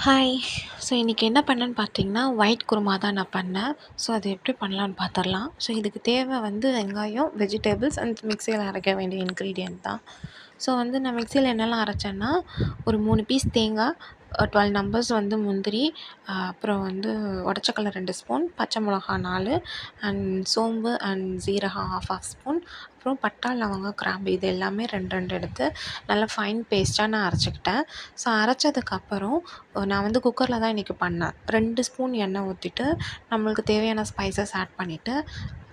Hi. So இன்றைக்கி என்ன பண்ணேன்னு பார்த்தீங்கன்னா, ஒயிட் குருமா தான் நான் பண்ணேன். ஸோ அது எப்படி பண்ணலான்னு பார்த்துரலாம். ஸோ இதுக்கு தேவை வந்து வெங்காயம், வெஜிடபிள்ஸ் அண்ட் மிக்ஸியில் அரைக்க வேண்டிய இன்க்ரீடியன்ட் தான். ஸோ வந்து நான் மிக்ஸியில் என்னெல்லாம் அரைச்சேன்னா, ஒரு 3 பீஸ் தேங்காய், 12 நம்பர்ஸ் வந்து முந்திரி, அப்புறம் வந்து உடச்சக்கல்ல 2 ஸ்பூன், பச்சை மிளகா 4 அண்ட் சோம்பு அண்ட் சீரகம் 1/2 ஸ்பூன், அப்புறம் பட்டை, லவங்கம், கிராம்பு இது எல்லாமே 2 2 எடுத்து நல்லா ஃபைன் பேஸ்ட்டாக நான் அரைச்சிக்கிட்டேன். ஸோ அரைச்சதுக்கப்புறம் நான் வந்து குக்கரில் தான் இன்றைக்கி பண்ணேன். 2 ஸ்பூன் எண்ணெய் ஊற்றிட்டு நம்மளுக்கு தேவையான ஸ்பைசஸ் ஆட் பண்ணிவிட்டு,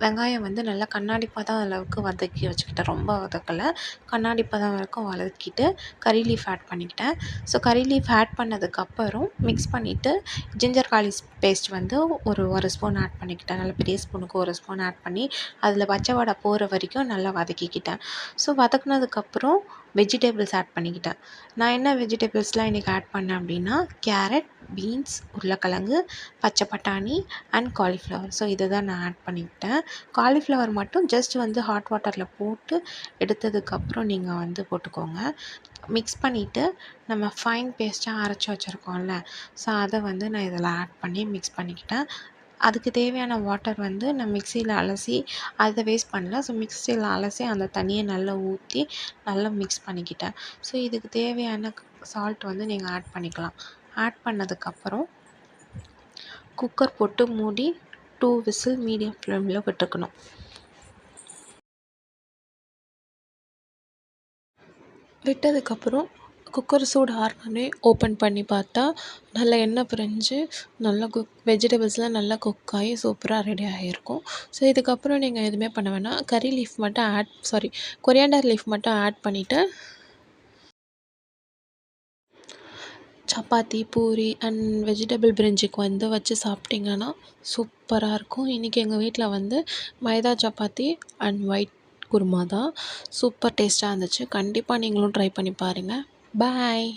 வெங்காயம் வந்து நல்லா கண்ணாடி பதம் அளவுக்கு வதக்கி வச்சுக்கிட்டேன். ரொம்ப வதக்கலை, கண்ணாடி பதம் வரைக்கும் வதக்கிட்டு கறி லீஃப் ஆட் பண்ணிக்கிட்டேன். ஸோ கறி லீஃப் ஆட் பண்ணதுக்கப்புறம் மிக்ஸ் பண்ணிவிட்டு ஜிஞ்சர் கார்லிக் பேஸ்ட் வந்து ஒரு ஸ்பூன் ஆட் பண்ணிக்கிட்டேன். நல்ல பெரிய ஸ்பூனுக்கு 1 ஸ்பூன் ஆட் பண்ணி அதில் பச்சை வாடை போகிற வரைக்கும் நல்லா வதக்கிக்கிட்டேன். ஸோ வதக்குனதுக்கப்புறம் வெஜிடபிள்ஸ் ஆட் பண்ணிக்கிட்டேன். நான் என்ன வெஜிடபிள்ஸ்லாம் இன்றைக்கி ஆட் பண்ணேன் அப்படின்னா, கேரட், பீன்ஸ், உருளைக்கிழங்கு, பச்சை பட்டாணி அண்ட் காலிஃப்ளவர். ஸோ இதை தான் நான் ஆட் பண்ணிக்கிட்டேன். காலிஃப்ளவர் மட்டும் ஜஸ்ட் வந்து ஹாட் வாட்டரில் போட்டு எடுத்ததுக்கப்புறம் நீங்கள் வந்து போட்டுக்கோங்க. மிக்ஸ் பண்ணிவிட்டு நம்ம ஃபைன் பேஸ்ட்டாக அரைச்சி வச்சுருக்கோம்ல, ஸோ அதை வந்து நான் இதில் ஆட் பண்ணி மிக்ஸ் பண்ணிக்கிட்டேன். அதுக்கு தேவையான வாட்டர் வந்து நான் மிக்ஸியில் அலசி அதை வேஸ்ட் பண்ணல. ஸோ மிக்ஸியில் அலசி அந்த தண்ணியை நல்லா ஊற்றி நல்லா மிக்ஸ் பண்ணிக்கிட்டேன். ஸோ இதுக்கு தேவையான சால்ட் வந்து நீங்கள் ஆட் பண்ணிக்கலாம். ஆட் பண்ணதுக்கப்புறம் குக்கர் போட்டு மூடி 2 விசில் மீடியம் ஃப்ளேமில் விட்டுக்கணும். விட்டதுக்கப்புறம் குக்கர் சூடு ஆறுனோடனே ஓப்பன் பண்ணி பார்த்தா நல்லா எண்ணெய் பிரிஞ்சு நல்லா வெஜிடபிள்ஸ்லாம் நல்லா குக் ஆகி சூப்பராக ரெடி ஆகியிருக்கும். ஸோ இதுக்கப்புறம் நீங்கள் எதுவுமே பண்ண வேணாம். கறி லீஃப் மட்டும் கொரியாண்டர் லீஃப் மட்டும் ஆட் பண்ணிவிட்டு சப்பாத்தி, பூரி அண்ட் வெஜிடபிள் பிரிஞ்சிக்கு வந்து வச்சு சாப்பிட்டிங்கன்னா சூப்பராக இருக்கும். இன்றைக்கி எங்கள் வீட்டில் வந்து மைதா சப்பாத்தி அண்ட் ஒயிட் குருமா தான். சூப்பர் டேஸ்ட்டாக இருந்துச்சு. கண்டிப்பாக நீங்களும் ட்ரை பண்ணி பாருங்கள். பாய்.